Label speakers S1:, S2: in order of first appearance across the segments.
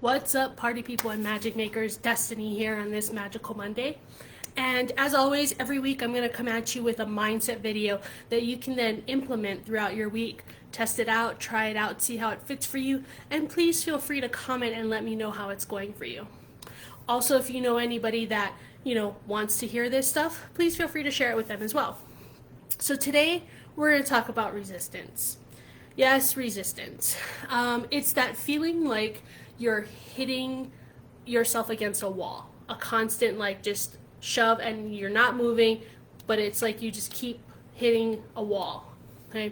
S1: What's up, party people and magic makers? Destiny here on this magical Monday. And as always, every week I'm going to come at you with a mindset video that you can then implement throughout your week. Test it out, try it out, see how it fits for you, and please feel free to comment and let me know how it's going for you. Also, if you know anybody that, wants to hear this stuff, please feel free to share it with them as well. So today we're going to talk about resistance. Yes, resistance. It's that feeling like you're hitting yourself against a wall, a constant just shove and you're not moving, but it's like you just keep hitting a wall. Okay.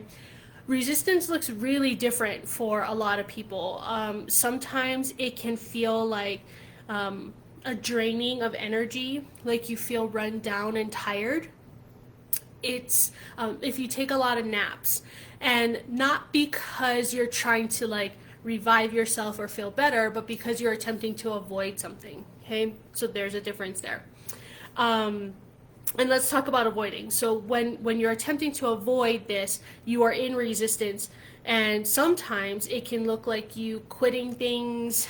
S1: Resistance looks really different for a lot of people. Sometimes it can feel like a draining of energy, like you feel run down and tired. It's if you take a lot of naps, and not because you're trying to revive yourself or feel better, but because you're attempting to avoid something. Okay, so there's a difference there. And let's talk about avoiding. So when you're attempting to avoid this, you are in resistance, and sometimes it can look like you quitting things,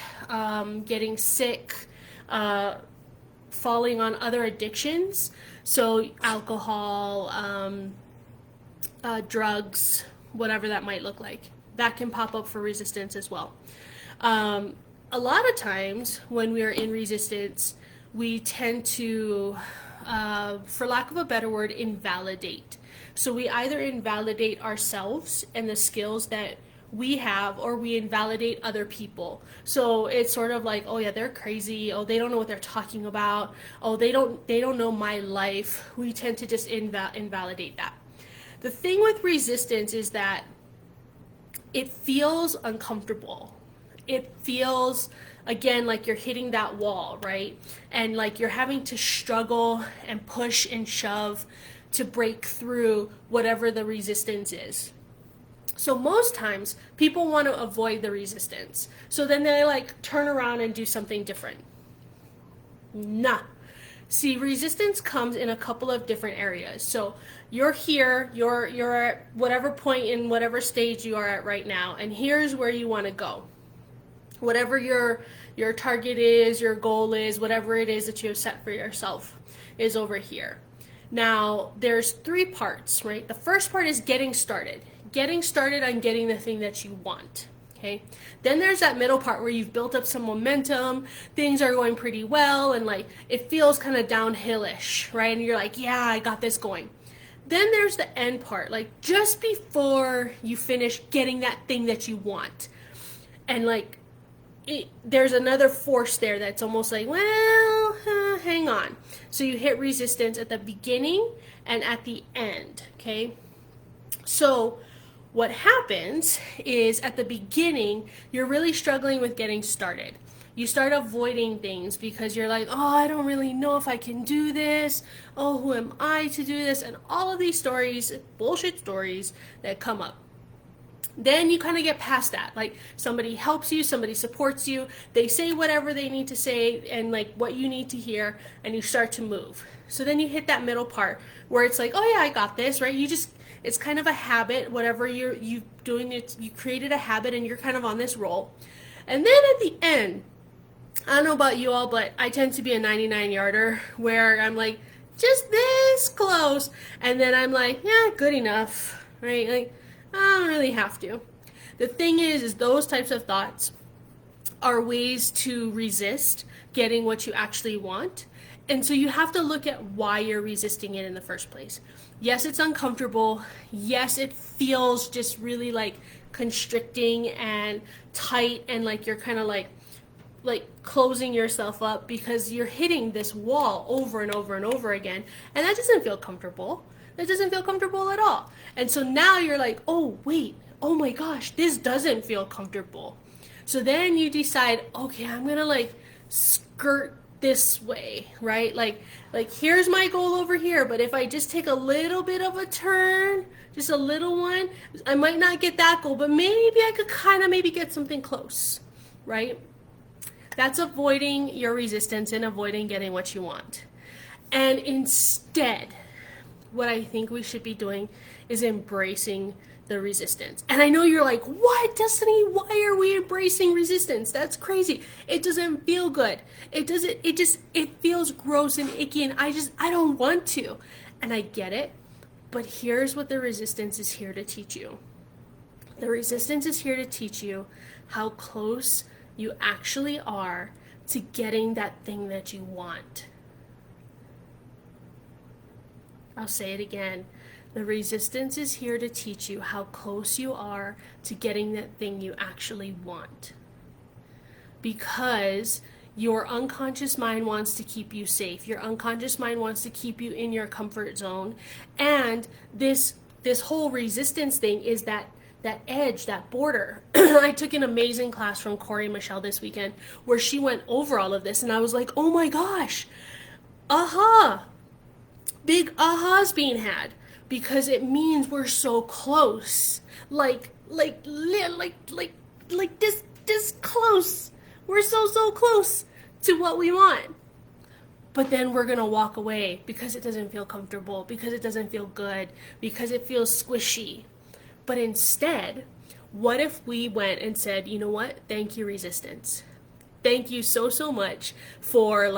S1: getting sick, falling on other addictions. So alcohol, drugs, whatever that might look like. That can pop up for resistance as well. A lot of times when we are in resistance, we tend to, for lack of a better word, invalidate. So we either invalidate ourselves and the skills that we have, or we invalidate other people. So it's sort of like, oh yeah, they're crazy. Oh, they don't know what they're talking about. Oh, they don't know my life. We tend to just invalidate that. The thing with resistance is that it feels uncomfortable. It feels, again, like you're hitting that wall, right? And like you're having to struggle and push and shove to break through whatever the resistance is. So most times people want to avoid the resistance. So then they turn around and do something different. Nah. See, resistance comes in a couple of different areas. So you're here, you're at whatever point in whatever stage you are at right now, and here's where you want to go. Whatever your target is, your goal is, whatever it is that you have set for yourself is over here. Now, there's three parts, right? The first part is getting started. Getting started on getting the thing that you want. Okay. Then there's that middle part where you've built up some momentum, things are going pretty well, and it feels kind of downhillish, right? And you're like, yeah, I got this going. Then there's the end part, just before you finish getting that thing that you want. And there's another force there that's almost like, well, hang on. So you hit resistance at the beginning and at the end, okay? So what happens is at the beginning, you're really struggling with getting started. You start avoiding things because you're like, oh, I don't really know if I can do this. Oh, who am I to do this? And all of these stories, bullshit stories that come up. Then you kind of get past that. Somebody helps you, somebody supports you. They say whatever they need to say and what you need to hear, and you start to move. So then you hit that middle part where it's like, oh yeah, I got this, right? It's kind of a habit, whatever you doing it, you created a habit and you're kind of on this roll. And then at the end, I don't know about you all, but I tend to be a 99-yarder where I'm just this close. And then I'm yeah, good enough, right? I don't really have to. The thing is those types of thoughts are ways to resist getting what you actually want. And so you have to look at why you're resisting it in the first place. Yes, it's uncomfortable. Yes, it feels just really constricting and tight, and you're kind of like closing yourself up because you're hitting this wall over and over and over again, and that doesn't feel comfortable. That doesn't feel comfortable at all. And so now you're like, oh wait, oh my gosh, this doesn't feel comfortable. So then you decide, okay, I'm gonna skirt this way, right? Here's my goal over here, but if I just take a little bit of a turn, just a little one, I might not get that goal, but maybe I could kind of maybe get something close, right? That's avoiding your resistance and avoiding getting what you want. And instead, what I think we should be doing is embracing the resistance. And I know you're like, what, Destiny? Why are we embracing resistance? That's crazy. It doesn't feel good. It feels gross and icky, and I don't want to. And I get it. But here's what the resistance is here to teach you. The resistance is here to teach you how close you actually are to getting that thing that you want. I'll say it again. The resistance is here to teach you how close you are to getting that thing you actually want. Because your unconscious mind wants to keep you safe. Your unconscious mind wants to keep you in your comfort zone. And this whole resistance thing is that edge, that border. I took an amazing class from Corey Michelle this weekend where she went over all of this, and I was like, oh my gosh, aha. Big ahas being had, because it means we're so close. Like this close. We're so close to what we want. But then we're going to walk away because it doesn't feel comfortable, because it doesn't feel good, because it feels squishy. But instead, what if we went and said, you know what? Thank you, resistance. Thank you so much for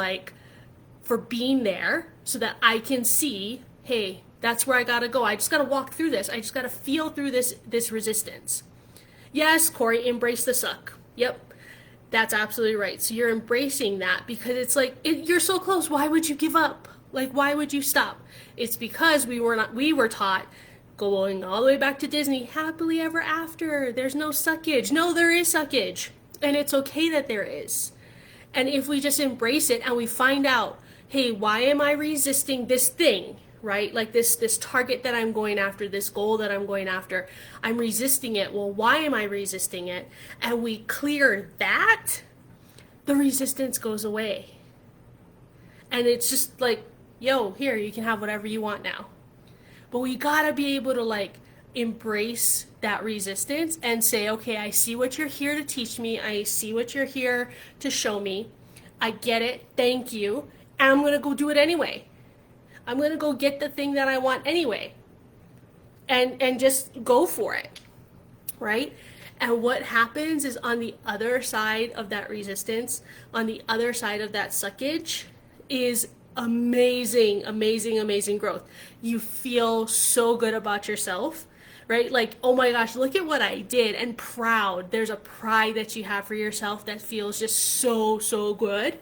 S1: being there so that I can see, hey, that's where I got to go. I just got to walk through this. I just got to feel through this resistance. Yes, Corey, embrace the suck. Yep. That's absolutely right. So you're embracing that because it's like, you're so close. Why would you give up? Like, why would you stop? It's because we were taught, going all the way back to Disney, happily ever after. There's no suckage. No, there is suckage. And it's okay that there is. And if we just embrace it and we find out, hey, why am I resisting this thing, right? Like this target that I'm going after, this goal that I'm going after, I'm resisting it. Well, why am I resisting it? And we clear that, the resistance goes away. And it's just like, yo, here, you can have whatever you want now. But we gotta be able to embrace that resistance and say, okay, I see what you're here to teach me. I see what you're here to show me. I get it. Thank you. And I'm going to go do it anyway. I'm going to go get the thing that I want anyway. And just go for it. Right? And what happens is on the other side of that resistance, on the other side of that suckage, is amazing growth. You feel so good about yourself, right? Like, oh my gosh, look at what I did, and proud. There's a pride that you have for yourself that feels just so good.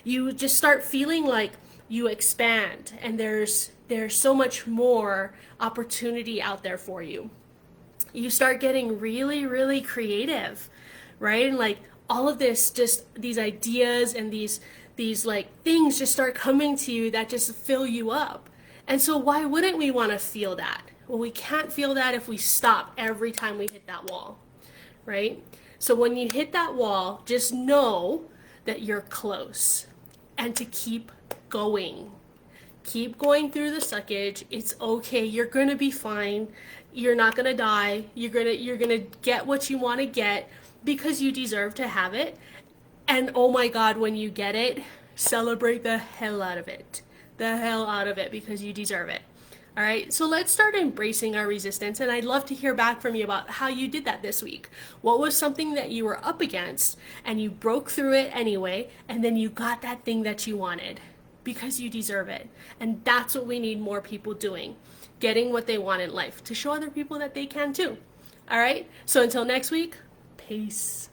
S1: You just start feeling like you expand, and there's so much more opportunity out there for you. You start getting really creative, right? And all of this, just these ideas and these things just start coming to you that just fill you up. And so why wouldn't we want to feel that? Well, we can't feel that if we stop every time we hit that wall, right? So when you hit that wall, just know that you're close, and to keep going. Keep going through the suckage. It's okay. You're going to be fine. You're not going to die. You're going to get what you want to get because you deserve to have it. And oh my God, when you get it, celebrate the hell out of it. The hell out of it, because you deserve it. All right, so let's start embracing our resistance, and I'd love to hear back from you about how you did that this week. What was something that you were up against and you broke through it anyway, and then you got that thing that you wanted because you deserve it. And that's what we need more people doing, getting what they want in life to show other people that they can too. All right, so until next week, peace.